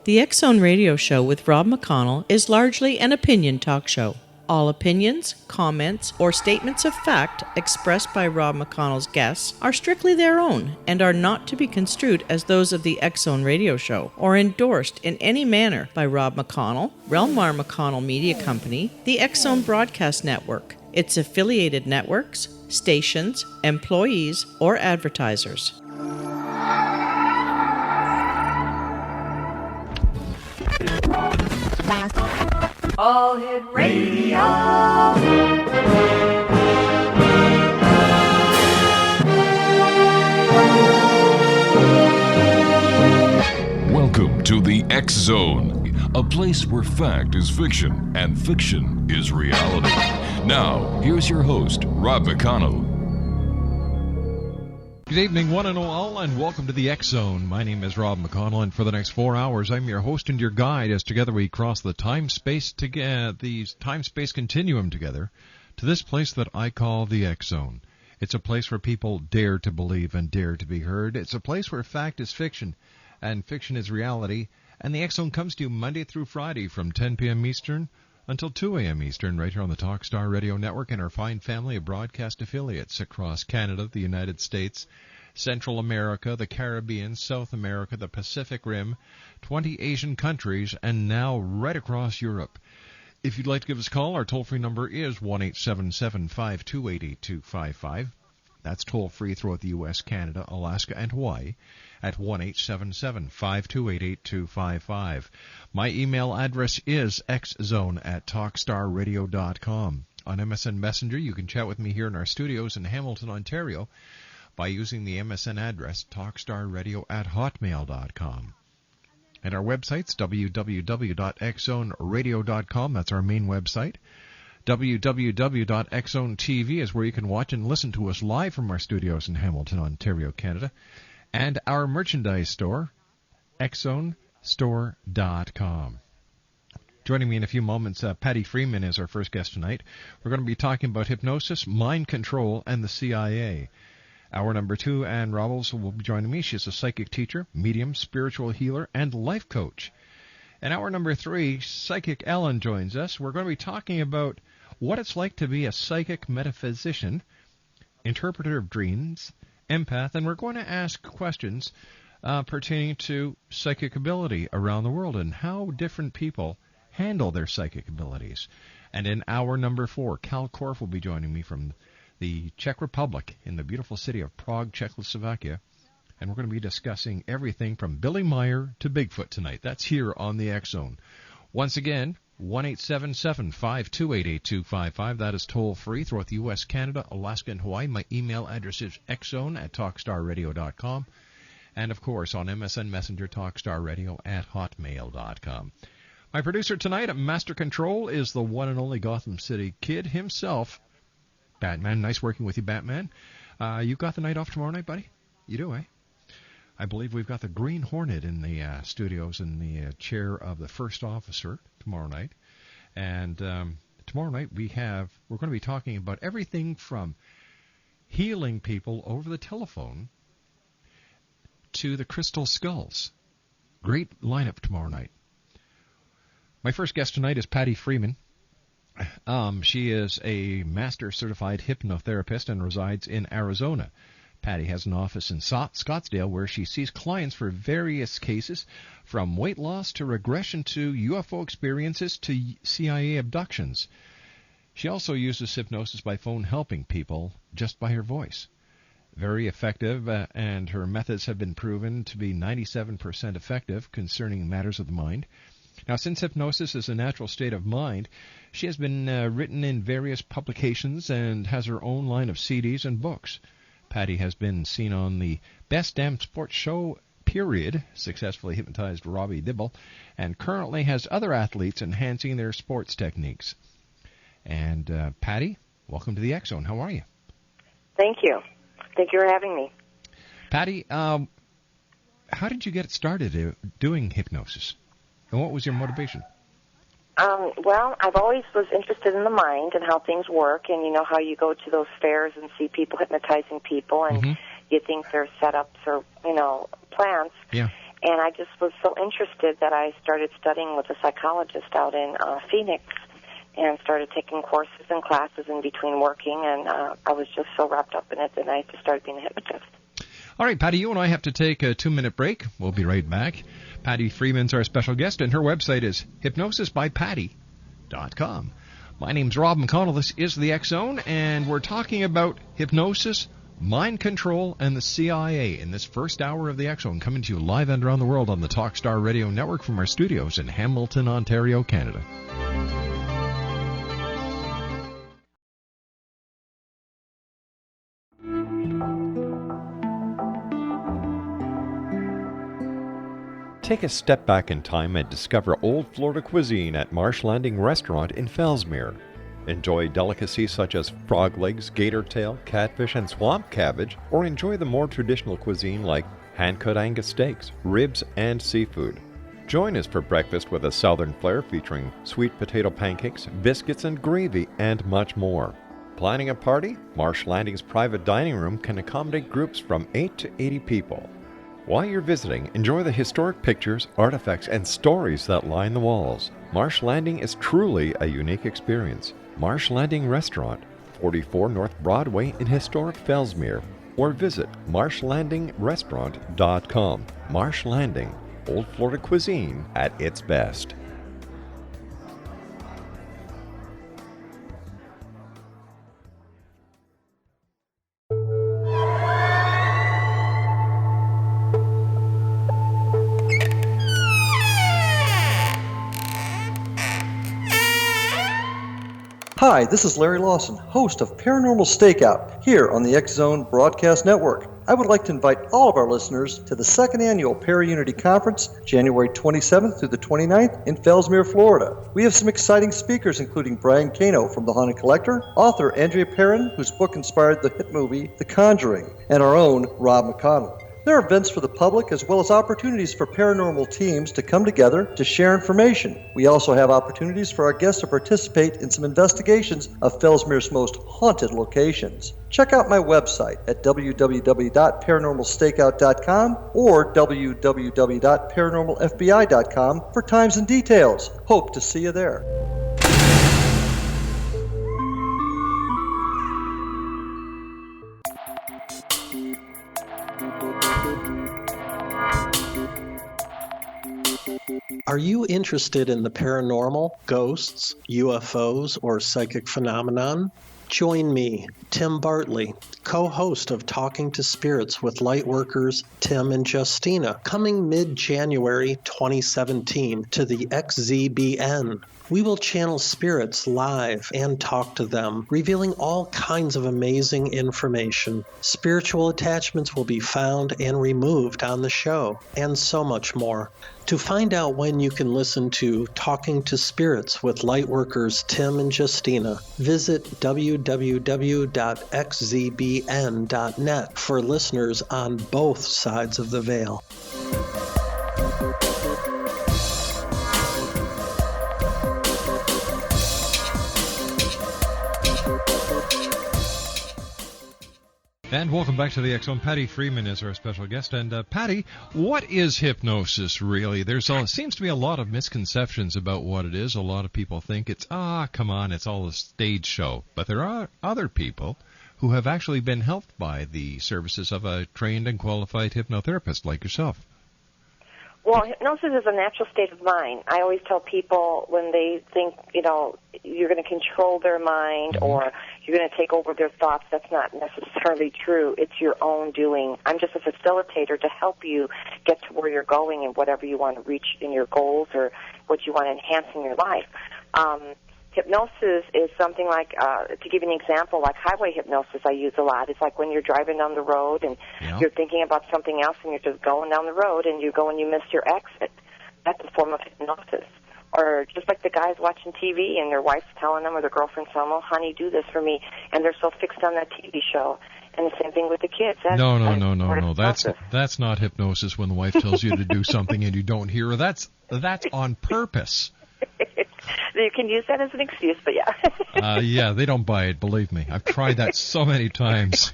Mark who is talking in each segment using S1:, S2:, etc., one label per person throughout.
S1: The X-Zone Radio Show with Rob McConnell is largely an opinion talk show. All opinions, comments, or statements of fact expressed by Rob McConnell's guests are strictly their own and are not to be construed as those of the X-Zone Radio Show or endorsed in any manner by Rob McConnell, Relmar McConnell Media Company, the X-Zone Broadcast Network, its affiliated networks, stations, employees, or advertisers.
S2: All Hit Radio.
S3: Welcome to the X-Zone, a place where fact is fiction and fiction is reality. Now, here's your host, Rob McConnell.
S4: Good evening, one and all, and welcome to the X-Zone. My name is Rob McConnell, and for the next 4 hours, I'm your host and your guide as together we cross the time-space continuum together to this place that I call the X-Zone. It's a place where people dare to believe and dare to be heard. It's a place where fact is fiction and fiction is reality, and the X-Zone comes to you Monday through Friday from 10 p.m. Eastern until 2 a.m. Eastern, right here on the Talkstar Radio Network and our fine family of broadcast affiliates across Canada, the United States, Central America, the Caribbean, South America, the Pacific Rim, 20 Asian countries, and now right across Europe. If you'd like to give us a call, our toll-free number is 1-877-528-8255. That's toll-free throughout the U.S., Canada, Alaska, and Hawaii at 1-877-528-8255. My email address is xzone@talkstarradio.com. On MSN Messenger, you can chat with me here in our studios in Hamilton, Ontario, by using the MSN address talkstarradio@hotmail.com. And our website's www.xzoneradio.com. That's our main website. www.xzonetv is where you can watch and listen to us live from our studios in Hamilton, Ontario, Canada. And our merchandise store, xzonestore.com. Joining me in a few moments, Pattie Freeman is our first guest tonight. We're going to be talking about hypnosis, mind control, and the CIA. Hour number 2, Ann Robles will be joining me. She's a psychic teacher, medium, spiritual healer, and life coach. And hour number 3, Psychic Ellen joins us. We're going to be talking about what it's like to be a psychic metaphysician, interpreter of dreams, empath, and we're going to ask questions pertaining to psychic ability around the world and how different people handle their psychic abilities. And in hour number 4, Cal Korff will be joining me from the Czech Republic in the beautiful city of Prague, Czechoslovakia. And we're going to be discussing everything from Billy Meyer to Bigfoot tonight. That's here on the X-Zone. Once again, 1-877-528-8255. That is toll-free throughout the U.S., Canada, Alaska, and Hawaii. My email address is xzone@talkstarradio.com. And, of course, on MSN Messenger, talkstarradio@hotmail.com. My producer tonight at Master Control is the one and only Gotham City Kid himself, Batman. Nice working with you, Batman. You got the night off tomorrow night, buddy? You do, eh? I believe we've got the Green Hornet in the studios in the chair of the first officer tomorrow night. And tomorrow night we're going to be talking about everything from healing people over the telephone to the crystal skulls. Great lineup tomorrow night. My first guest tonight is Pattie Freeman. She is a Master Certified Hypnotherapist and resides in Arizona. Pattie has an office in Scottsdale where she sees clients for various cases, from weight loss to regression to UFO experiences to CIA abductions. She also uses hypnosis by phone, helping people just by her voice. Very effective, and her methods have been proven to be 97% effective concerning matters of the mind. Now, since hypnosis is a natural state of mind, she has been written in various publications and has her own line of CDs and books. Pattie has been seen on the Best Damn Sports Show, period, successfully hypnotized Rob Dibble, and currently has other athletes enhancing their sports techniques. And Pattie, welcome to the X-Zone. How are you?
S5: Thank you. Thank you for having me.
S4: Pattie, how did you get started doing hypnosis? And what was your motivation?
S5: Well, I've always was interested in the mind and how things work, and you know how you go to those fairs and see people hypnotizing people, and you think they're setups or, plants.
S4: Yeah.
S5: And I just was so interested that I started studying with a psychologist out in Phoenix and started taking courses and classes in between working, and I was just so wrapped up in it that I just started being a hypnotist.
S4: All right, Patty, you and I have to take a 2-minute break. We'll be right back. Pattie Freeman's our special guest, and her website is hypnosisbypattie.com. My name's Rob McConnell. This is the X-Zone, and we're talking about hypnosis, mind control, and the CIA in this first hour of the X-Zone, coming to you live and around the world on the Talkstar Radio Network from our studios in Hamilton, Ontario, Canada.
S6: Take a step back in time and discover old Florida cuisine at Marsh Landing Restaurant in Fellsmere. Enjoy delicacies such as frog legs, gator tail, catfish, and swamp cabbage, or enjoy the more traditional cuisine like hand-cut Angus steaks, ribs, and seafood. Join us for breakfast with a southern flair featuring sweet potato pancakes, biscuits, and gravy, and much more. Planning a party? Marsh Landing's private dining room can accommodate groups from 8 to 80 people. While you're visiting, enjoy the historic pictures, artifacts, and stories that line the walls. Marsh Landing is truly a unique experience. Marsh Landing Restaurant, 44 North Broadway in historic Fellsmere, or visit marshlandingrestaurant.com. Marsh Landing, old Florida cuisine at its best.
S7: Hi, this is Larry Lawson, host of Paranormal Stakeout, here on the X-Zone Broadcast Network. I would like to invite all of our listeners to the second annual Para-Unity Conference, January 27th through the 29th in Fellsmere, Florida. We have some exciting speakers, including Brian Cano from The Haunted Collector, author Andrea Perrin, whose book inspired the hit movie The Conjuring, and our own Rob McConnell. There are events for the public as well as opportunities for paranormal teams to come together to share information. We also have opportunities for our guests to participate in some investigations of Fellsmere's most haunted locations. Check out my website at www.paranormalstakeout.com or www.paranormalfbi.com for times and details. Hope to see you there.
S8: Are you interested in the paranormal, ghosts, UFOs, or psychic phenomenon? Join me, Tim Bartley, co-host of Talking to Spirits with Lightworkers Tim and Justina, coming mid-January 2017 to the XZBN. We will channel spirits live and talk to them, revealing all kinds of amazing information. Spiritual attachments will be found and removed on the show, and so much more. To find out when you can listen to Talking to Spirits with Lightworkers Tim and Justina, visit www.xzbn.net for listeners on both sides of the veil.
S4: And welcome back to the X-Zone. Pattie Freeman is our special guest. And Pattie, what is hypnosis really? Seems to be a lot of misconceptions about what it is. A lot of people think it's, come on, it's all a stage show. But there are other people who have actually been helped by the services of a trained and qualified hypnotherapist like yourself.
S5: Well, hypnosis is a natural state of mind. I always tell people when they think, you're going to control their mind or you're going to take over their thoughts, that's not necessarily true. It's your own doing. I'm just a facilitator to help you get to where you're going and whatever you want to reach in your goals or what you want to enhance in your life. Hypnosis is something like, to give you an example, like highway hypnosis I use a lot. It's like when you're driving down the road and you're thinking about something else and you're just going down the road and you go and you miss your exit. That's a form of hypnosis. Or just like the guys watching TV and their wife's telling them or their girlfriend's telling them, oh, honey, do this for me. And they're so fixed on that TV show. And the same thing with the kids.
S4: No. That's not hypnosis when the wife tells you to do something and you don't hear her. That's on purpose.
S5: You can use that as an excuse, but yeah.
S4: Yeah, they don't buy it, believe me. I've tried that so many times.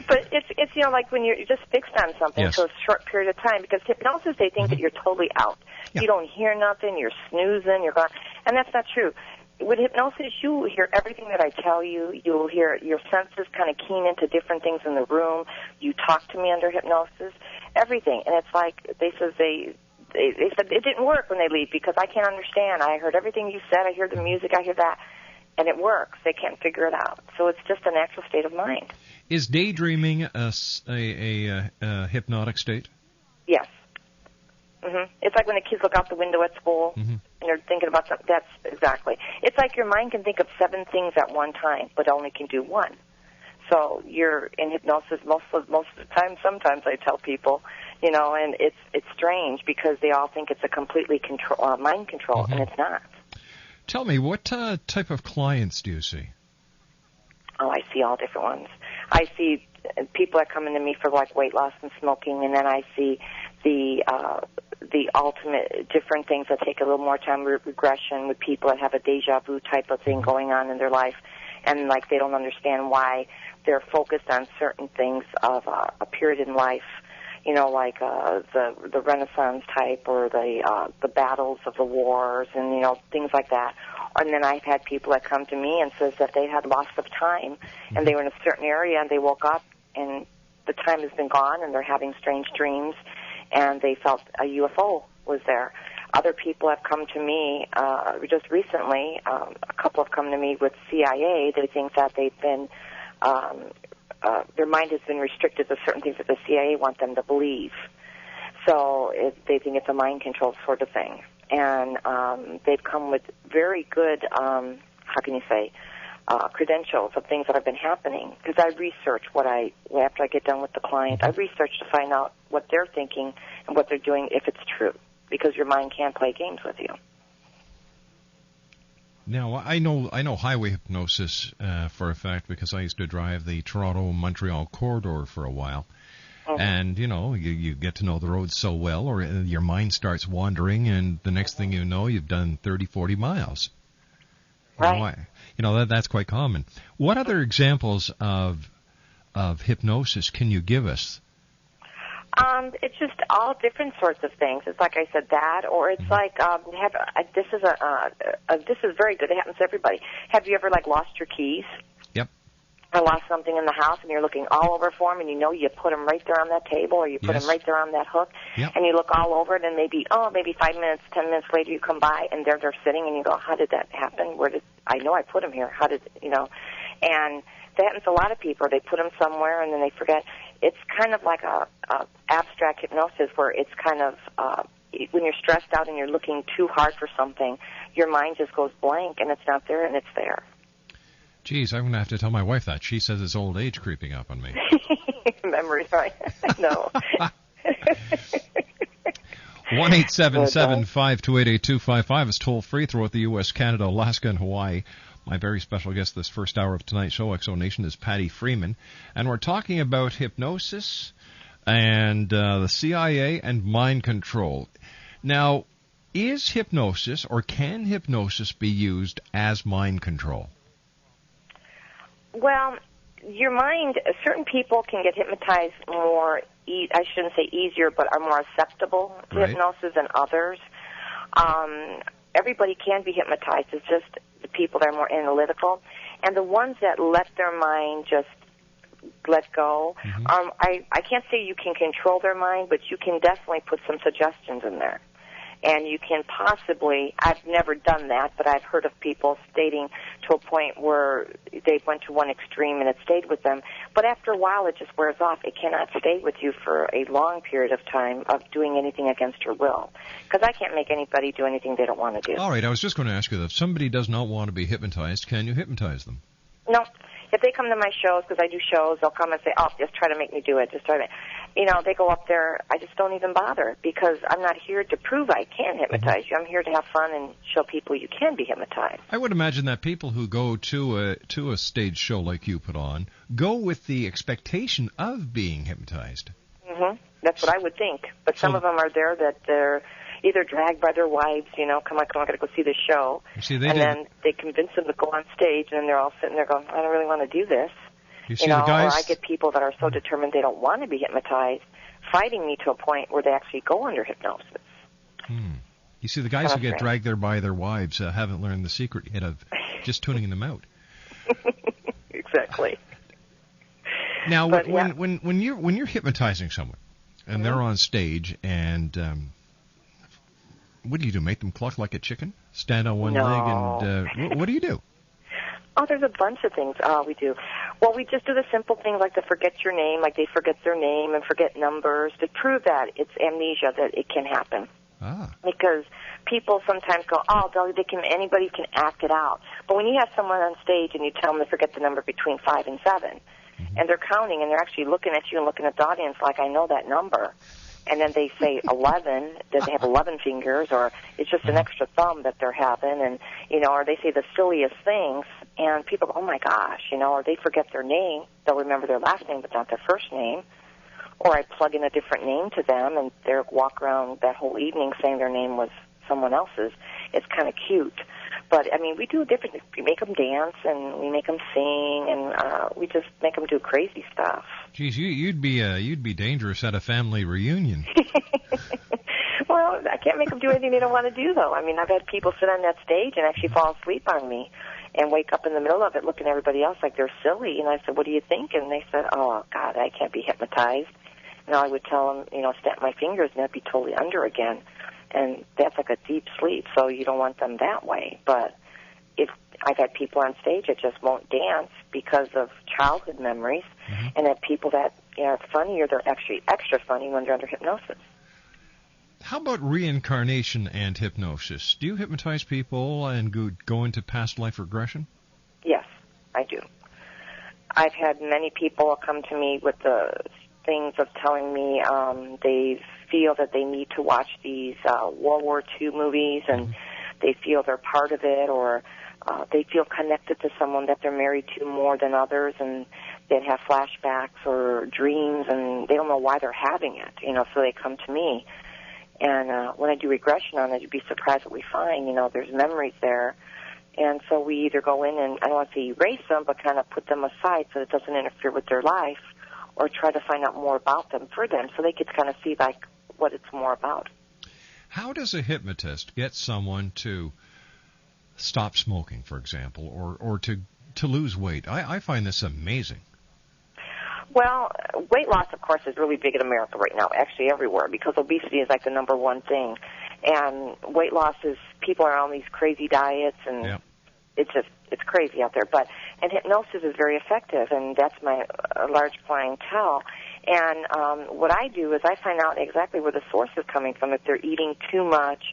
S5: But it's It's, like when you're just fixed on something
S4: Yes.
S5: for a short period of time, because hypnosis, they think that you're totally out.
S4: Yeah.
S5: You don't hear nothing, you're snoozing, you're gone. And that's not true. With hypnosis, you hear everything that I tell you. You'll hear your senses kind of keen into different things in the room. You talk to me under hypnosis, everything. And it's like they said it didn't work when they leave because I can't understand. I heard everything you said. I hear the music. I hear that. And it works. They can't figure it out. So it's just a natural state of mind.
S4: Is daydreaming a hypnotic state?
S5: Yes. It's like when the kids look out the window at school and they're thinking about something. That's exactly. It's like your mind can think of 7 things at one time, but only can do one. So you're in hypnosis most of the time. Sometimes I tell people, and it's strange because they all think it's a completely mind control, and it's not.
S4: Tell me, what type of clients do you see?
S5: Oh, I see all different ones. I see people that come into me for like weight loss and smoking, and then I see the ultimate different things that take a little more time, regression with people that have a deja vu type of thing going on in their life, and like they don't understand why they're focused on certain things of a period in life, like the Renaissance type or the battles of the wars and things like that. And then I've had people that come to me and says that they had loss of time and they were in a certain area and they woke up and the time has been gone and they're having strange dreams and they felt a UFO was there. Other people have come to me just recently. A couple have come to me with CIA. They think that they've been their mind has been restricted to certain things that the CIA want them to believe. So they think it's a mind control sort of thing. And they've come with very good, credentials of things that have been happening. Because I research after I get done with the client, I research to find out what they're thinking and what they're doing if it's true. Because your mind can't play games with you.
S4: Now, I know highway hypnosis for a fact because I used to drive the Toronto-Montreal corridor for a while. And, you get to know the roads so well, or your mind starts wandering, and the next thing you know, you've done 30, 40 miles.
S5: Right.
S4: That's quite common. What other examples of hypnosis can you give us?
S5: It's just all different sorts of things. It's like I said that, or it's like this is very good. It happens to everybody. Have you ever lost your keys?
S4: Yep.
S5: Or lost something in the house, and you're looking all over for them, and you put them right there on that table, or you put them right there on that hook, and you look all over it, and maybe 5 minutes, 10 minutes later, you come by, and there they're sitting, and you go, how did that happen? I know I put them here. How did And that happens to a lot of people. They put them somewhere, and then they forget. It's kind of like a abstract hypnosis where it's kind of when you're stressed out and you're looking too hard for something, your mind just goes blank, and it's not there, and it's there.
S4: Geez, I'm going to have to tell my wife that. She says it's old age creeping up on me.
S5: Memory, right? No.
S4: 1-877-528-8255 is toll-free throughout the U.S., Canada, Alaska, and Hawaii. My very special guest this first hour of tonight's show, X-Zone Nation, is Pattie Freeman. And we're talking about hypnosis and the CIA and mind control. Now, is hypnosis or can hypnosis be used as mind control?
S5: Well, your mind, certain people can get hypnotized more, I shouldn't say easier, but are more acceptable to hypnosis than others. Everybody can be hypnotized. It's just the people that are more analytical. And the ones that let their mind just let go, I can't say you can control their mind, but you can definitely put some suggestions in there. And you can possibly, I've never done that, but I've heard of people stating to a point where they went to one extreme and it stayed with them. But after a while, it just wears off. It cannot stay with you for a long period of time of doing anything against your will. Because I can't make anybody do anything they don't want to do.
S4: All right, I was just going to ask you that. If somebody does not want to be hypnotized, can you hypnotize them?
S5: No. If they come to my shows, because I do shows, they'll come and say, just try to make me do it. Just try to, they go up there. I just don't even bother because I'm not here to prove I can hypnotize you. I'm here to have fun and show people you can be hypnotized.
S4: I would imagine that people who go to a stage show like you put on go with the expectation of being hypnotized.
S5: That's what I would think. But some of them are there that they're either dragged by their wives, come on, I got to go see this show.
S4: See,
S5: then they convince them to go on stage, and then they're all sitting there going, I don't really want to do this.
S4: You see the guys?
S5: Or I get people that are so determined they don't want to be hypnotized, fighting me to a point where they actually go under hypnosis.
S4: You see the guys who get dragged there by their wives haven't learned the secret yet of just tuning them out.
S5: Exactly.
S4: Now, when you're hypnotizing someone and they're on stage, and what do you do? Make them cluck like a chicken? Stand on one leg, and what do you do?
S5: Oh, there's a bunch of things we do. Well, we just do the simple things like to forget your name, like they forget their name and forget numbers to prove that it's amnesia, that it can happen. Because people sometimes go, anybody can act it out. But when you have someone on stage and you tell them to forget the number between 5 and 7, and they're counting and they're actually looking at you and looking at the audience like, I know that number. And then they say 11, that they have 11 fingers, or it's just an extra thumb that they're having, and, or they say the silliest things, and people go, oh my gosh, or they forget their name. They'll remember their last name but not their first name. Or I plug in a different name to them, and they walk around that whole evening saying their name was someone else's. It's kind of cute. But, we do different things. We make them dance, and we make them sing, and we just make them do crazy stuff.
S4: Geez, you'd be dangerous at a family reunion.
S5: Well, I can't make them do anything they don't want to do, though. I've had people sit on that stage and actually fall asleep on me and wake up in the middle of it looking at everybody else like they're silly. And I said, what do you think? And they said, oh, God, I can't be hypnotized. And I would tell them, snap my fingers, and I'd be totally under again. And that's like a deep sleep, so you don't want them that way. But if I've had people on stage that just won't dance because of childhood memories, and that people that are funnier, they're actually extra funny when they're under hypnosis.
S4: How about reincarnation and hypnosis? Do you hypnotize people and go into past life regression?
S5: Yes, I do. I've had many people come to me with the things of telling me they feel that they need to watch these World War II movies, and they feel they're part of it, or they feel connected to someone that they're married to more than others, and they have flashbacks or dreams, and they don't know why they're having it, so they come to me. And when I do regression on it, you'd be surprised what we find. There's memories there. And so we either go in and, I don't want to say erase them, but kind of put them aside so it doesn't interfere with their life, or try to find out more about them for them so they could kind of see, like, what it's more about.
S4: How does a hypnotist get someone to stop smoking, for example, or to lose weight? I find this amazing.
S5: Well, weight loss, of course, is really big in America right now, actually everywhere, because obesity is like the number one thing. And weight loss is, people are on these crazy diets, and it's crazy out there. And hypnosis is very effective, and that's my large clientele. And what I do is I find out exactly where the source is coming from, if they're eating too much,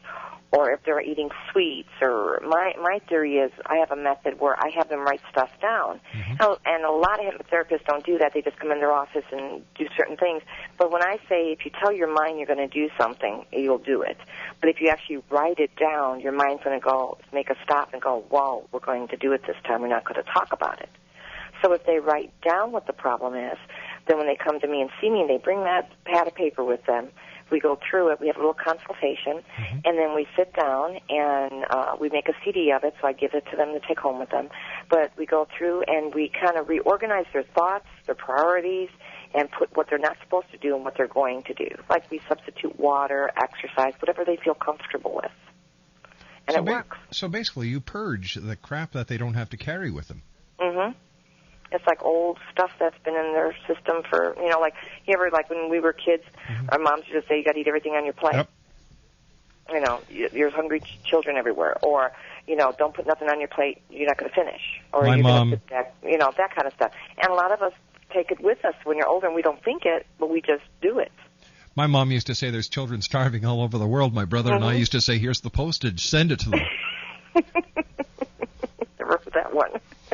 S5: or if they're eating sweets. Or my theory is I have a method where I have them write stuff down. And a lot of hypnotherapists don't do that. They just come in their office and do certain things. But when I say if you tell your mind you're going to do something, you'll do it. But if you actually write it down, your mind's going to go, make a stop and go, whoa, we're going to do it this time. We're not going to talk about it. So if they write down what the problem is, then when they come to me and see me, and they bring that pad of paper with them, we go through it. We have a little consultation, and then we sit down and we make a CD of it, so I give it to them to take home with them. But we go through and we kind of reorganize their thoughts, their priorities, and put what they're not supposed to do and what they're going to do. Like we substitute water, exercise, whatever they feel comfortable with. And it works.
S4: So basically you purge the crap that they don't have to carry with them.
S5: It's like old stuff that's been in their system for, like, you ever, like when we were kids, our moms used to say you got to eat everything on your plate. There's hungry children everywhere. Or, don't put nothing on your plate, you're not going to finish. Or
S4: my
S5: you're
S4: mom,
S5: gonna sit back, that kind of stuff. And a lot of us take it with us when you're older, and we don't think it, but we just do it.
S4: My mom used to say there's children starving all over the world. My brother and I used to say, here's the postage, send it to them.
S5: Remember that one.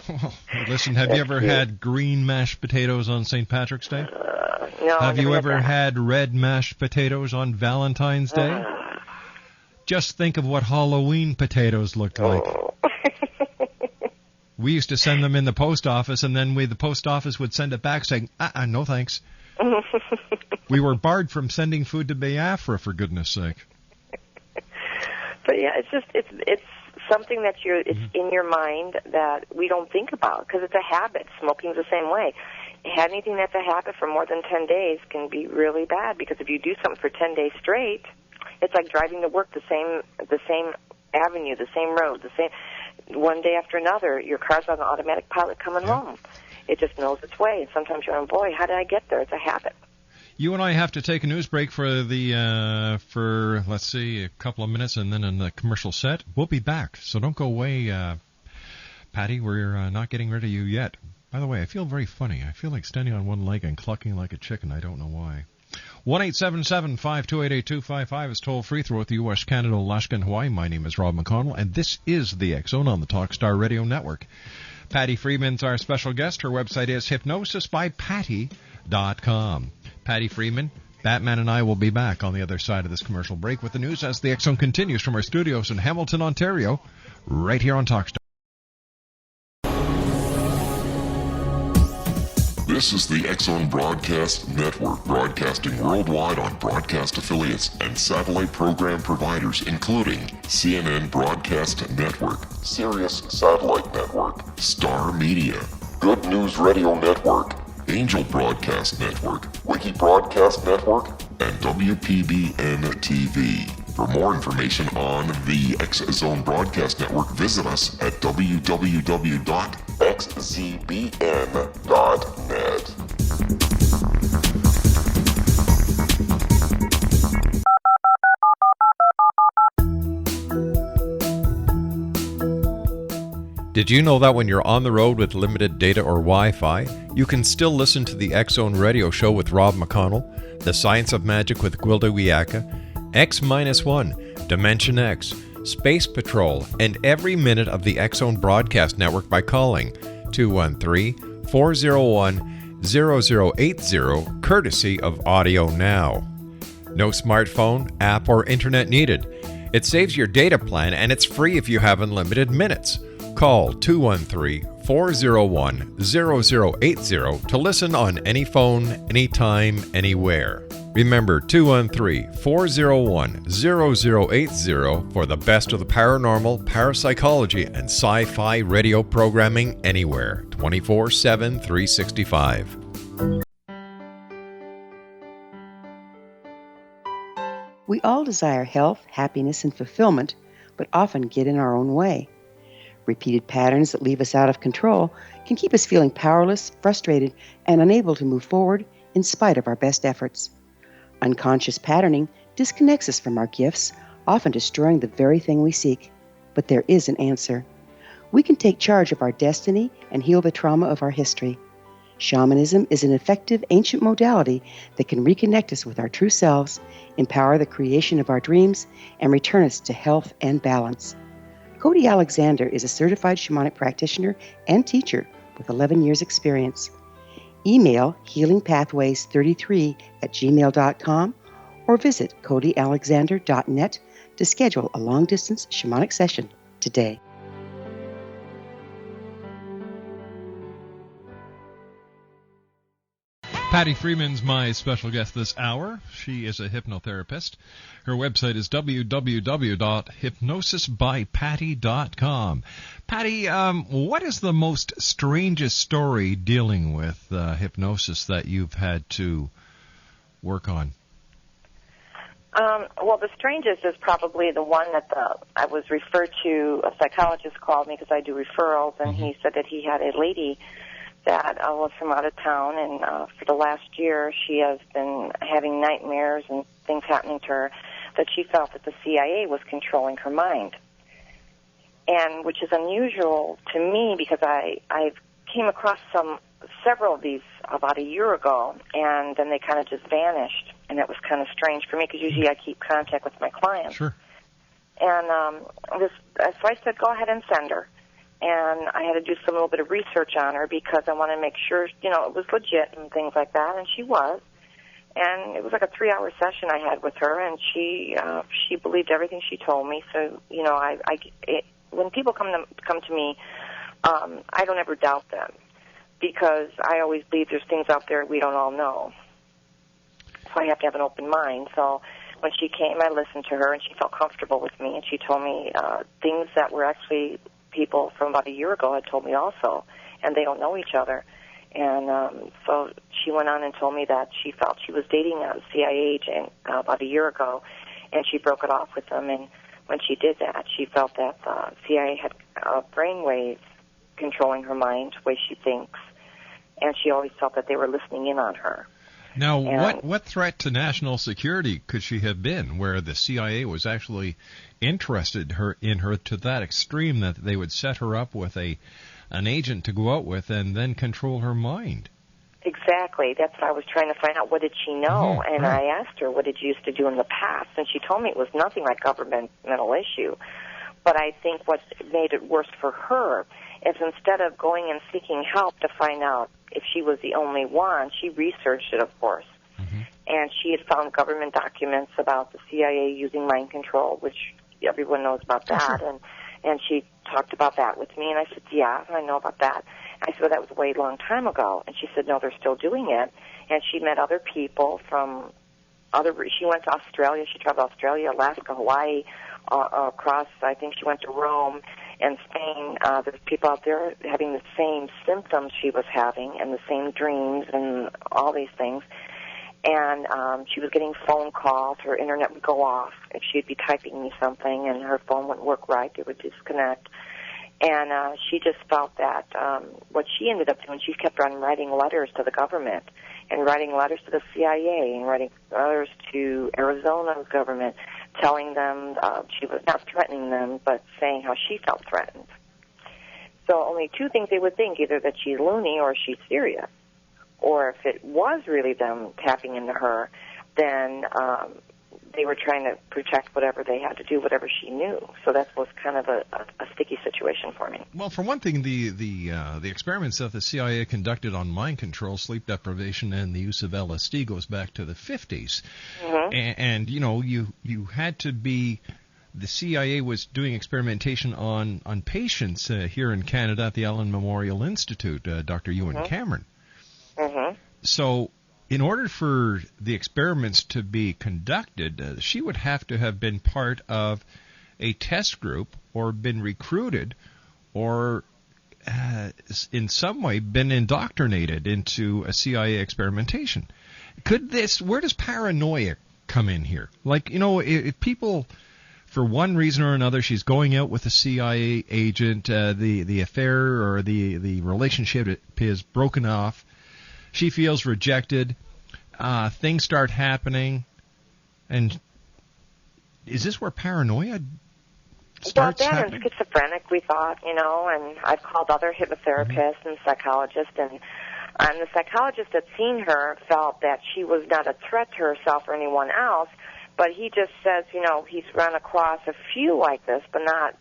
S4: Well, listen, have you ever had green mashed potatoes on St. Patrick's Day?
S5: No.
S4: Have you ever had red mashed potatoes on Valentine's Day? Just think of what Halloween potatoes looked like. We used to send them in the post office, and then the post office would send it back saying, no thanks. We were barred from sending food to Biafra, for goodness sake.
S5: But yeah, it's something that it's in your mind that we don't think about because it's a habit. Smoking's the same way. Anything that's a habit for more than 10 days can be really bad because if you do something for 10 days straight, it's like driving to work the same avenue, the same road, the same one day after another. Your car's on an automatic pilot coming home. It just knows its way. And sometimes you're going, boy, how did I get there? It's a habit.
S4: You and I have to take a news break for let's see, a couple of minutes, and then in the commercial set, we'll be back. So don't go away, Patty. We're not getting rid of you yet. By the way, I feel very funny. I feel like standing on one leg and clucking like a chicken. I don't know why. 1-877-528-8255 is toll-free throughout the U.S., Canada, Alaska, and Hawaii. My name is Rob McConnell, and this is the X-Zone on the Talkstar Radio Network. Pattie Freeman's our special guest. Her website is hypnosisbypattie.com. Pattie Freeman, Batman, and I will be back on the other side of this commercial break with the news as the X-Zone continues from our studios in Hamilton, Ontario, right here on Talkstar.
S9: This is the X-Zone Broadcast Network, broadcasting worldwide on broadcast affiliates and satellite program providers, including CNN Broadcast Network, Sirius Satellite Network, Star Media, Good News Radio Network, Angel Broadcast Network, Wiki Broadcast Network, and WPBN TV. For more information on the X-Zone Broadcast Network, visit us at www.xzbn.net.
S6: Did you know that when you're on the road with limited data or Wi-Fi, you can still listen to the X-Zone Radio Show with Rob McConnell, The Science of Magic with Gwilda Wiyaka, X-1, Dimension X, Space Patrol, and every minute of the X-Zone Broadcast Network by calling 213-401-0080, courtesy of Audio Now. No smartphone, app, or internet needed. It saves your data plan, and it's free if you have unlimited minutes. Call 213-401-0080 to listen on any phone, anytime, anywhere. Remember, 213-401-0080 for the best of the paranormal, parapsychology, and sci-fi radio programming anywhere, 24/7, 365.
S10: We all desire health, happiness, and fulfillment, but often get in our own way. Repeated patterns that leave us out of control can keep us feeling powerless, frustrated, and unable to move forward in spite of our best efforts. Unconscious patterning disconnects us from our gifts, often destroying the very thing we seek. But there is an answer. We can take charge of our destiny and heal the trauma of our history. Shamanism is an effective ancient modality that can reconnect us with our true selves, empower the creation of our dreams, and return us to health and balance. Cody Alexander is a certified shamanic practitioner and teacher with 11 years' experience. Email healingpathways33@gmail.com or visit codyalexander.net to schedule a long-distance shamanic session today.
S4: Pattie Freeman's my special guest this hour. She is a hypnotherapist. Her website is www.hypnosisbypattie.com. Pattie, what is the most strangest story dealing with hypnosis that you've had to work on?
S5: Well, the strangest is probably the one that I was referred to. A psychologist called me because I do referrals, and he said that he had a lady that was from out of town, and for the last year she has been having nightmares and things happening to her that she felt that the CIA was controlling her mind, and which is unusual to me because I came across several of these about a year ago, and then they kind of just vanished, and that was kind of strange for me because usually I keep contact with my clients.
S4: Sure.
S5: And so I said, go ahead and send her. And I had to do a little bit of research on her because I wanted to make sure, it was legit and things like that, and she was. And it was like a 3-hour session I had with her, and she believed everything she told me. So, when people come to me, I don't ever doubt them because I always believe there's things out there we don't all know. So I have to have an open mind. So when she came, I listened to her, and she felt comfortable with me, and she told me things that were actually people from about a year ago had told me also, and they don't know each other. And so she went on and told me that she felt she was dating a CIA agent about a year ago, and she broke it off with them. And when she did that, she felt that CIA had brainwaves controlling her mind, the way she thinks, and she always felt that they were listening in on her.
S4: Now, what threat to national security could she have been, where the CIA was actually interested in her to that extreme that they would set her up with an agent to go out with and then control her mind?
S5: Exactly. That's what I was trying to find out. What did she know?
S4: Mm-hmm.
S5: And I asked her, what did you used to do in the past? And she told me it was nothing like governmental issue. But I think what made it worse for her is instead of going and seeking help to find out if she was the only one, she researched it, of course.
S4: Mm-hmm.
S5: And she had found government documents about the CIA using mind control, which everyone knows about that.
S4: Sure.
S5: And she talked about that with me, and I said, yeah, I know about that. I said, well, that was a way long time ago. And she said, no, they're still doing it. And she met other people from she went to Australia. She traveled to Australia, Alaska, Hawaii, across, I think she went to Rome and Spain. There's people out there having the same symptoms she was having and the same dreams and all these things. And she was getting phone calls. Her internet would go off if she'd be typing me something, and her phone wouldn't work right. It would disconnect. And she just felt that what she ended up doing, she kept on writing letters to the government and writing letters to the CIA and writing letters to Arizona's government, telling them she was not threatening them, but saying how she felt threatened. So only two things they would think, either that she's loony or she's serious. Or if it was really them tapping into her, then they were trying to protect whatever they had to do, whatever she knew. So that was kind of a sticky situation for me.
S4: Well, for one thing, the experiments that the CIA conducted on mind control, sleep deprivation, and the use of LSD goes back to the 50s.
S5: Mm-hmm.
S4: And you know, you had to be... The CIA was doing experimentation on patients here in Canada at the Allen Memorial Institute, Dr. Ewan Cameron.
S5: Mm-hmm.
S4: So in order for the experiments to be conducted, she would have to have been part of a test group or been recruited or in some way been indoctrinated into a CIA experimentation. Where does paranoia come in here? Like, you know, if people, for one reason or another, she's going out with a CIA agent, the affair or the relationship is broken off, she feels rejected, things start happening, and is this where paranoia starts happening?
S5: And schizophrenic, we thought, you know, and I've called other hypnotherapists and psychologists, and the psychologist that seen her felt that she was not a threat to herself or anyone else, but he just says, you know, he's run across a few like this, but not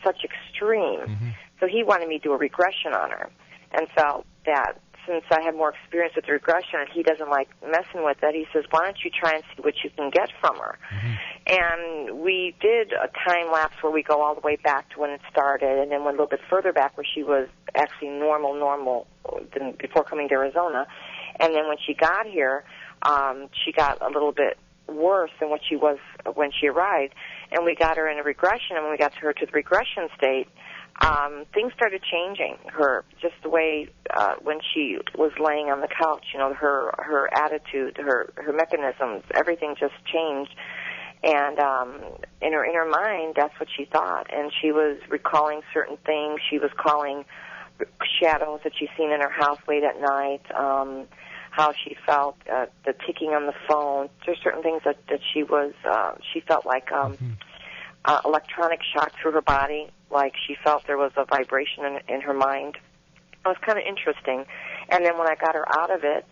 S5: such extreme.
S4: Mm-hmm.
S5: So he wanted me to do a regression on her, and felt that since I had more experience with regression and he doesn't like messing with it, he says, why don't you try and see what you can get from her?
S4: Mm-hmm.
S5: And we did a time lapse where we go all the way back to when it started, and then went a little bit further back where she was actually normal than before coming to Arizona. And then when she got here, she got a little bit worse than what she was when she arrived. And we got her in a regression, and when we got her to the regression state, things started changing. Her, just the way when she was laying on the couch, you know, her attitude, her mechanisms, everything just changed. And in her mind, that's what she thought. And she was recalling certain things. She was calling shadows that she's seen in her house late at night. How she felt the ticking on the phone. There's certain things that she felt like electronic shock through her body, like she felt there was a vibration in her mind. It was kind of interesting. And then when I got her out of it,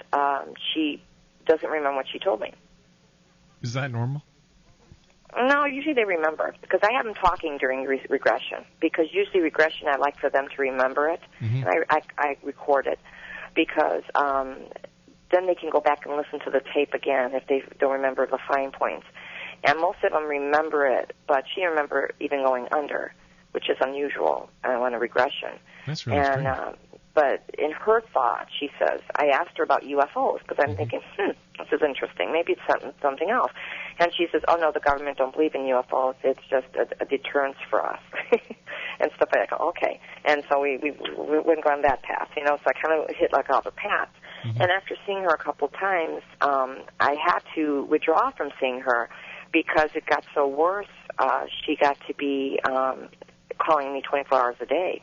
S5: she doesn't remember what she told me.
S4: Is that normal?
S5: No, usually they remember, because I have them talking during regression, because usually regression I like for them to remember it,
S4: Mm-hmm.
S5: and I record it, because then they can go back and listen to the tape again if they don't remember the fine points. And most of them remember it, but she didn't remember even going under, which is unusual on a regression.
S4: That's really strange.
S5: But in her thought, she says, I asked her about UFOs because I'm thinking, this is interesting. Maybe it's something else. And she says, oh, no, the government don't believe in UFOs. It's just a deterrence for us and stuff like that. Okay. And so we wouldn't go on that path, you know, so I kind of hit like all the paths. And after seeing her a couple times, I had to withdraw from seeing her because it got so worse. She got to be calling me 24 hours a day.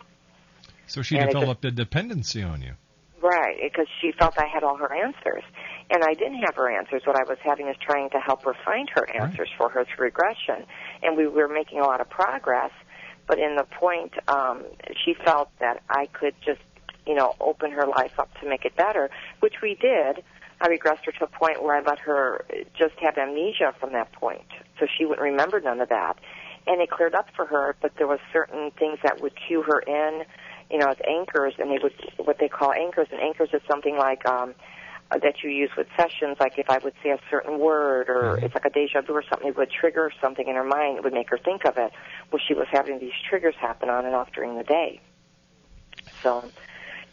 S4: So she developed a dependency on you.
S5: Right, because she felt I had all her answers. And I didn't have her answers. What I was having is trying to help her find her answers for her through regression. And we were making a lot of progress. But in the point, she felt that I could just, you know, open her life up to make it better, which we did. I regressed her to a point where I let her just have amnesia from that point. So she wouldn't remember none of that. And it cleared up for her, but there was certain things that would cue her in, you know, as anchors, and they would, what they call anchors. And anchors is something like that you use with sessions, like if I would say a certain word, or it's like a deja vu or something, it would trigger something in her mind. It would make her think of it. Well, she was having these triggers happen on and off during the day. So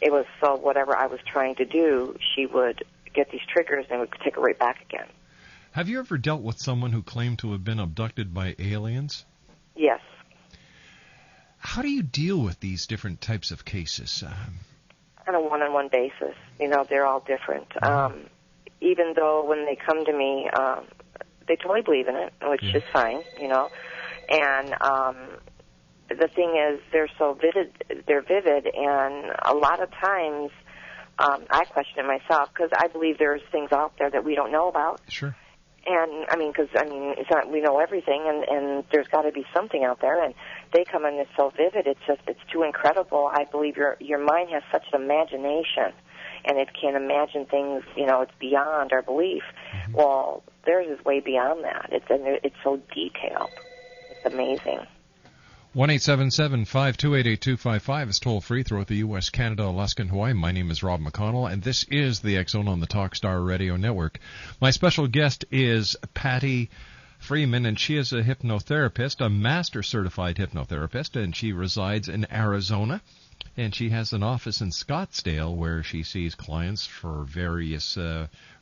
S5: it was, so whatever I was trying to do, she would get these triggers and would take her right back again.
S4: Have you ever dealt with someone who claimed to have been abducted by aliens?
S5: Yes.
S4: How do you deal with these different types of cases?
S5: On a one-on-one basis. You know, they're all different. Even though when they come to me, they totally believe in it, which is fine, you know. And the thing is, they're so vivid, and a lot of times I question it myself because I believe there's things out there that we don't know about.
S4: Sure.
S5: And, I mean, because, I mean, it's not, we know everything, and there's got to be something out there, and they come in, it's so vivid, it's just, it's too incredible. I believe your mind has such an imagination, and it can imagine things, you know, it's beyond our belief. Well, theirs is way beyond that. It's so detailed. It's amazing.
S4: 1-877-528-8255 is toll-free throughout the U.S., Canada, Alaska, and Hawaii. My name is Rob McConnell, and this is the X-Zone on the Talkstar Radio Network. My special guest is Pattie Freeman, and she is a hypnotherapist, a Master Certified Hypnotherapist, and she resides in Arizona. And she has an office in Scottsdale where she sees clients for various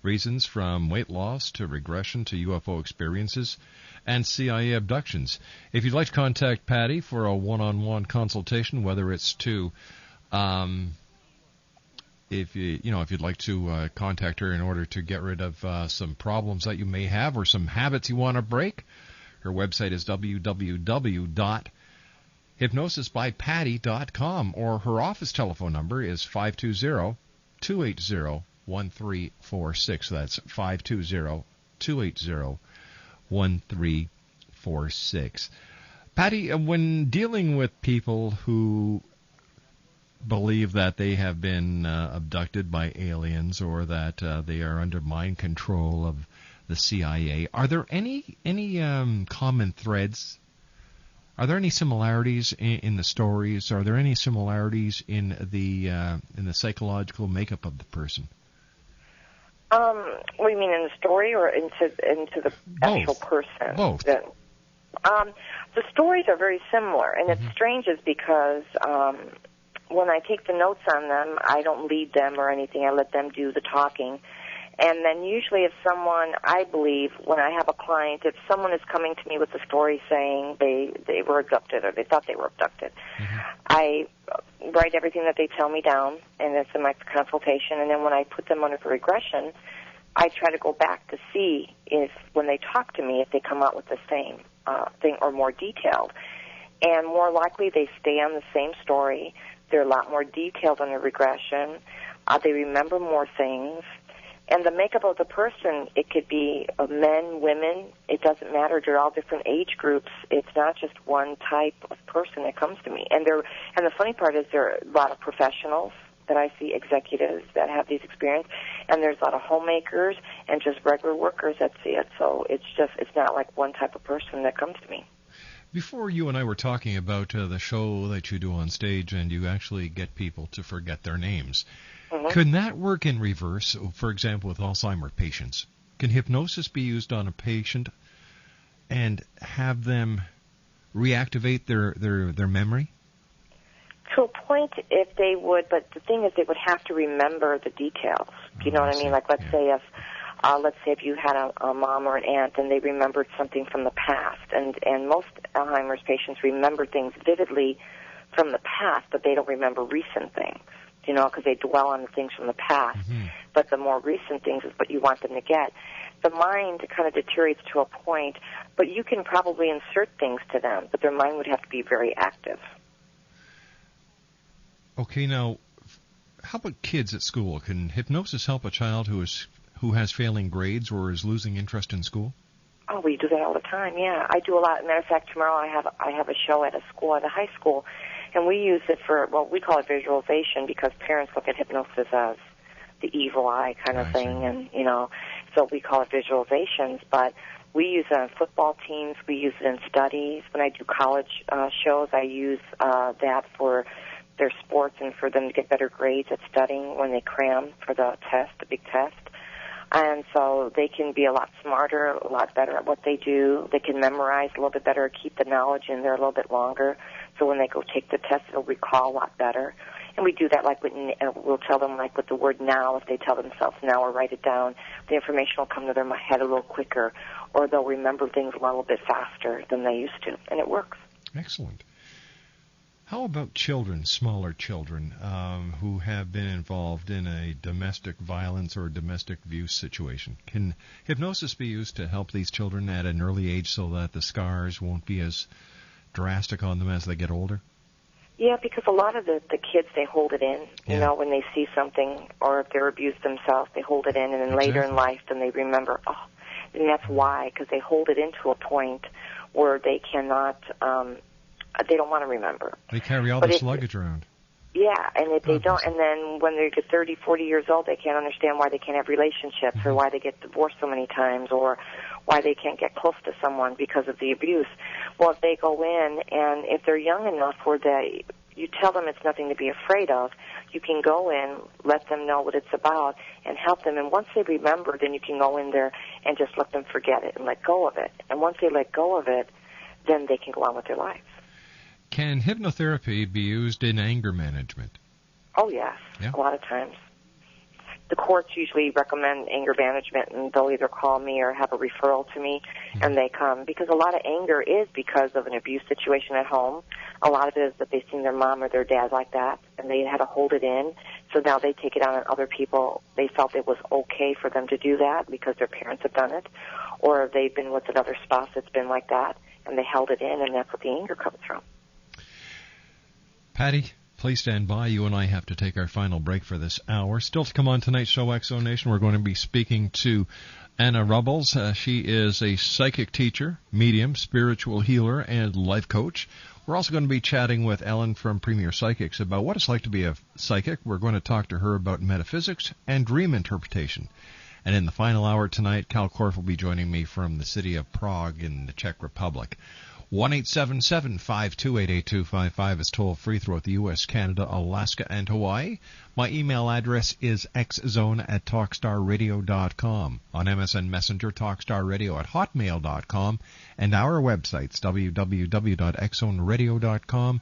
S4: reasons, from weight loss to regression to UFO experiences and CIA abductions. If you'd like to contact Pattie for a one-on-one consultation, whether it's to, if you'd like to contact her in order to get rid of some problems that you may have or some habits you want to break, her website is www.hypnosisbypattie.com, or her office telephone number is 520-280-1346. That's 520-280-1346. Pattie, when dealing with people who believe that they have been abducted by aliens or that they are under mind control of the CIA, are there any common threads? Are there any similarities in the stories? Are there any similarities in the psychological makeup of the person?
S5: What do you mean, in the story or into the actual person?
S4: Both.
S5: The stories are very similar, and it's strange is because when I take the notes on them, I don't lead them or anything. I let them do the talking. And then usually if someone, I believe, when I have a client, if someone is coming to me with a story saying they were abducted or they thought they were abducted, I write everything that they tell me down, and it's in my consultation. And then when I put them under for regression, I try to go back to see if, when they talk to me, if they come out with the same thing or more detailed. And more likely they stay on the same story. They're a lot more detailed on the regression. They remember more things. And the makeup of the person, it could be men, women, it doesn't matter. They're all different age groups. It's not just one type of person that comes to me. And the funny part is there are a lot of professionals that I see, executives that have these experiences, and there's a lot of homemakers and just regular workers that see it. So it's not like one type of person that comes to me.
S4: Before you and I were talking about the show that you do on stage, and you actually get people to forget their names. Can that work in reverse? For example, with Alzheimer's patients, can hypnosis be used on a patient and have them reactivate their memory?
S5: To a point, if they would, but the thing is, they would have to remember the details. Do you know what I mean? Like, let's say if you had a mom or an aunt and they remembered something from the past, and most Alzheimer's patients remember things vividly from the past, but they don't remember recent things, you know, because they dwell on the things from the past.
S4: Mm-hmm.
S5: But the more recent things is what you want them to get. The mind kind of deteriorates to a point, but you can probably insert things to them, but their mind would have to be very active.
S4: Okay, now, how about kids at school? Can hypnosis help a child who has failing grades or is losing interest in school?
S5: Oh, we do that all the time, yeah. I do a lot. Matter of fact, tomorrow I have a show at a high school, and we use it for, well, we call it visualization because parents look at hypnosis as the evil eye kind of thing, and, you know, so we call it visualizations, but we use it on football teams. We use it in studies. When I do college shows, I use that for their sports and for them to get better grades at studying when they cram for the test, the big test. And so they can be a lot smarter, a lot better at what they do. They can memorize a little bit better, keep the knowledge in there a little bit longer. So when they go take the test, they'll recall a lot better. And we do that like we'll tell them like with the word now, if they tell themselves now or write it down, the information will come to their head a little quicker, or they'll remember things a little bit faster than they used to. And it works.
S4: Excellent. How about children, smaller children, who have been involved in a domestic violence or domestic abuse situation? Can hypnosis be used to help these children at an early age so that the scars won't be as drastic on them as they get older?
S5: Yeah, because a lot of the kids, they hold it in, you know, when they see something, or if they're abused themselves, they hold it in, and then later in life, then they remember, and that's why, because they hold it into a point where they cannot, they don't want to remember.
S4: They carry all this luggage around.
S5: Yeah, and if they don't, and then when they get 30, 40 years old, they can't understand why they can't have relationships, or why they get divorced so many times, or why they can't get close to someone because of the abuse. Well, if they go in, and if they're young enough where you tell them it's nothing to be afraid of, you can go in, let them know what it's about, and help them. And once they remember, then you can go in there and just let them forget it and let go of it. And once they let go of it, then they can go on with their lives.
S4: Can hypnotherapy be used in anger management?
S5: Oh, yes, a lot of times. The courts usually recommend anger management, and they'll either call me or have a referral to me, and they come. Because a lot of anger is because of an abuse situation at home. A lot of it is that they've seen their mom or their dad like that, and they had to hold it in. So now they take it out on other people. They felt it was okay for them to do that because their parents have done it, or they've been with another spouse that's been like that, and they held it in, and that's what the anger comes from.
S4: Patty, please stand by. You and I have to take our final break for this hour. Still to come on tonight's show, Exo Nation, we're going to be speaking to Anna Rubbles. She is a psychic teacher, medium, spiritual healer, and life coach. We're also going to be chatting with Ellen from Premier Psychics about what it's like to be a psychic. We're going to talk to her about metaphysics and dream interpretation. And in the final hour tonight, Cal Korff will be joining me from the city of Prague in the Czech Republic. 1-877-528-8255 is toll-free throughout the U.S., Canada, Alaska, and Hawaii. My email address is xzone@talkstarradio.com. On MSN Messenger, talkstarradio@hotmail.com. And our websites, www.xzoneradio.com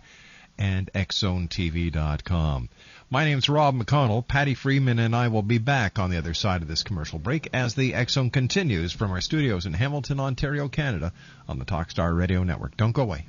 S4: and xzonetv.com. My name's Rob McConnell. Pattie Freeman and I will be back on the other side of this commercial break as the X-Zone continues from our studios in Hamilton, Ontario, Canada on the Talkstar Radio Network. Don't go away.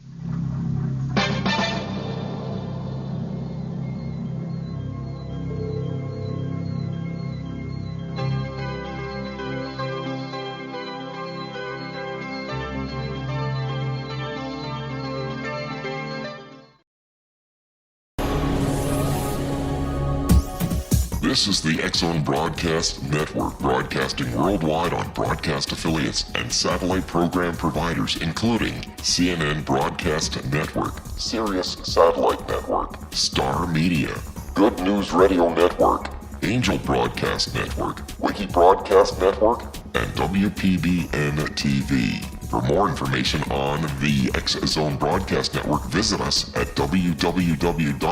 S9: This is the X-Zone Broadcast Network, broadcasting worldwide on broadcast affiliates and satellite program providers, including CNN Broadcast Network, Sirius Satellite Network, Star Media, Good News Radio Network, Angel Broadcast Network, Wiki Broadcast Network, and WPBN TV. For more information on the X-Zone Broadcast Network, visit us at www.xzbn.net.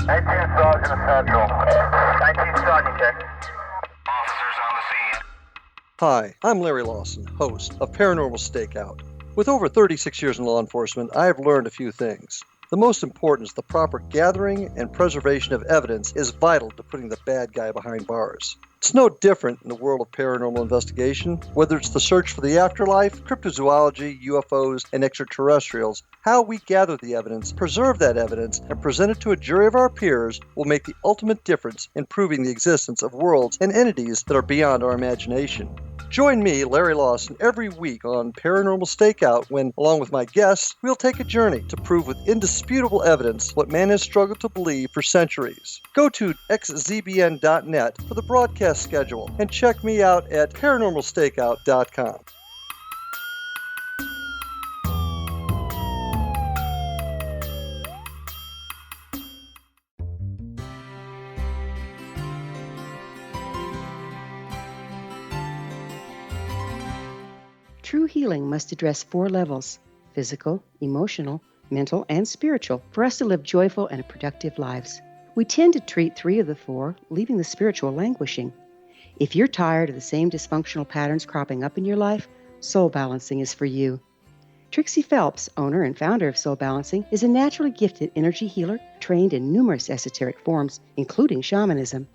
S11: 19 Sergeant Central. 19 Sergeant, check. Officers on the scene.
S7: Hi, I'm Larry Lawson, host of Paranormal Stakeout. With over 36 years in law enforcement, I have learned a few things. The most important is the proper gathering and preservation of evidence is vital to putting the bad guy behind bars. It's no different in the world of paranormal investigation. Whether it's the search for the afterlife, cryptozoology, UFOs, and extraterrestrials, how we gather the evidence, preserve that evidence, and present it to a jury of our peers will make the ultimate difference in proving the existence of worlds and entities that are beyond our imagination. Join me, Larry Lawson, every week on Paranormal Stakeout when, along with my guests, we'll take a journey to prove with indisputable evidence what man has struggled to believe for centuries. Go to xzbn.net for the broadcast schedule and check me out at paranormalstakeout.com.
S10: True healing must address 4 levels: physical, emotional, mental, and spiritual, for us to live joyful and productive lives. We tend to treat 3 of the 4, leaving the spiritual languishing. If you're tired of the same dysfunctional patterns cropping up in your life, Soul Balancing is for you. Trixie Phelps, owner and founder of Soul Balancing, is a naturally gifted energy healer trained in numerous esoteric forms, including shamanism.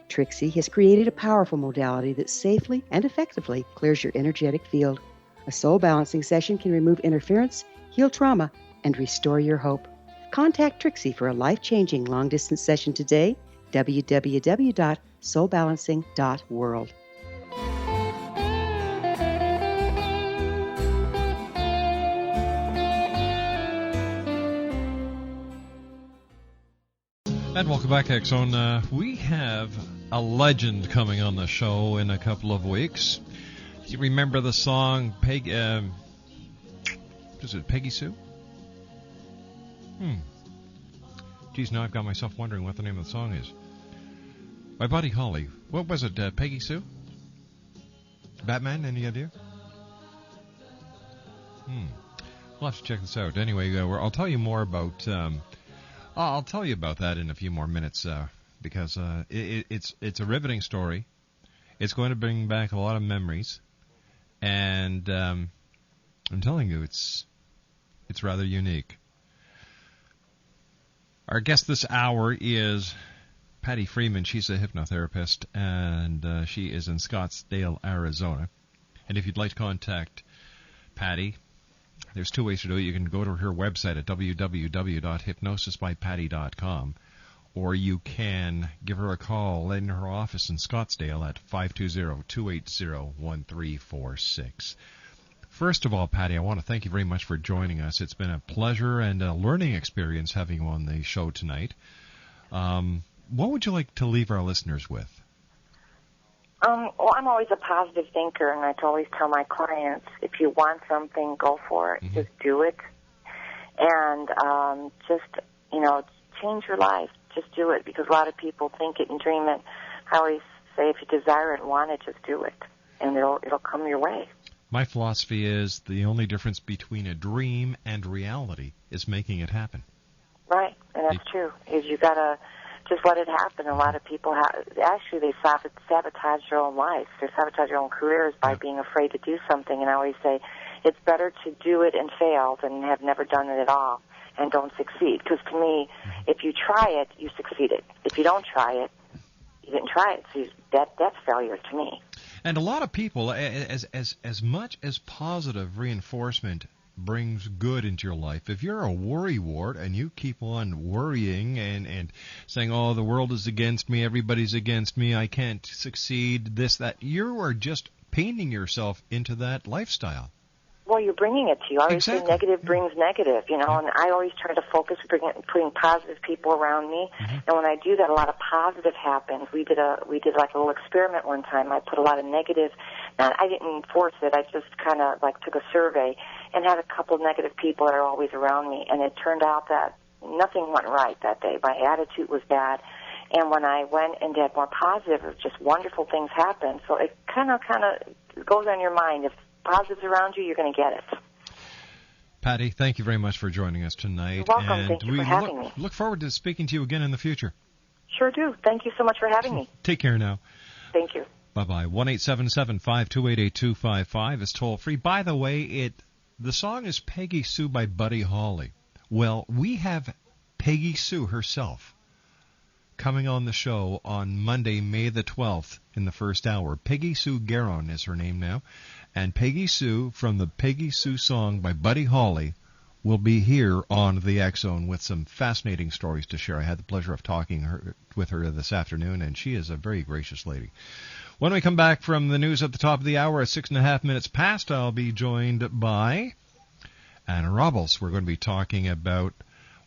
S10: Trixie has created a powerful modality that safely and effectively clears your energetic field. A soul balancing session can remove interference, heal trauma, and restore your hope. Contact Trixie for a life-changing long-distance session today. www.soulbalancing.world.
S4: And welcome back, X-Zone. We have a legend coming on the show in a couple of weeks. Do you remember the song Peggy Sue? Geez, now I've got myself wondering what the name of the song is. By Buddy Holly. What was it, Peggy Sue? Batman, any idea? We'll have to check this out. Anyway, I'll tell you more about... I'll tell you about that in a few more minutes because it's a riveting story. It's going to bring back a lot of memories, and I'm telling you, it's rather unique. Our guest this hour is Pattie Freeman. She's a hypnotherapist, and she is in Scottsdale, Arizona. And if you'd like to contact Pattie, there's 2 ways to do it. You can go to her website at www.hypnosisbypattie.com, or you can give her a call in her office in Scottsdale at 520-280-1346. First of all, Pattie, I want to thank you very much for joining us. It's been a pleasure and a learning experience having you on the show tonight. What would you like to leave our listeners with?
S5: Well, I'm always a positive thinker, and I always tell my clients, if you want something, go for it. Just do it. And change your life. Just do it, because a lot of people think it and dream it. I always say, if you desire it and want it, just do it, and it'll come your way.
S4: My philosophy is the only difference between a dream and reality is making it happen.
S5: Right, and that's true. Is you gotta just let it happen. A lot of people they sabotage their own life. They sabotage their own careers by being afraid to do something. And I always say, it's better to do it and fail than have never done it at all and don't succeed. Because to me, if you try it, you succeeded. If you don't try it, you didn't try it. So that's failure to me.
S4: And a lot of people, as much as positive reinforcement brings good into your life, if you're a worrywart and you keep on worrying and saying, oh, the world is against me, everybody's against me, I can't succeed, this, that, you are just painting yourself into that lifestyle.
S5: Well, you're bringing it to you. I always say negative brings negative, and I always try to focus putting positive people around me. And when I do that, a lot of positive happens. We did like a little experiment one time. I put a lot of negative. I didn't force it. I just kind of took a survey and had a couple of negative people that are always around me. And it turned out that nothing went right that day. My attitude was bad. And when I went and did more positive, just wonderful things happened. So it kind of goes on your mind. If positives around you, you're going to get it.
S4: Pattie, thank you very much for joining us tonight.
S5: You're welcome.
S4: And
S5: thank you for having me.
S4: Look forward to speaking to you again in the future.
S5: Sure do. Thank you so much for having me.
S4: Take care now.
S5: Thank you.
S4: Bye-bye. 1-877-528-8255 is toll-free. By the way, the song is Peggy Sue by Buddy Holly. Well, we have Peggy Sue herself coming on the show on Monday, May the 12th in the first hour. Peggy Sue Garon is her name now. And Peggy Sue from the Peggy Sue song by Buddy Holly will be here on the X-Zone with some fascinating stories to share. I had the pleasure of talking with her this afternoon, and she is a very gracious lady. When we come back from the news at the top of the hour at 6.5 minutes past, I'll be joined by Anna Robles. We're going to be talking about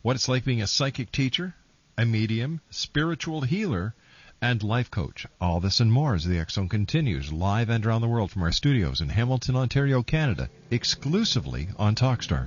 S4: what it's like being a psychic teacher, a medium, spiritual healer, and life coach. All this and more as the X-Zone continues live and around the world from our studios in Hamilton, Ontario, Canada, exclusively on Talkstar.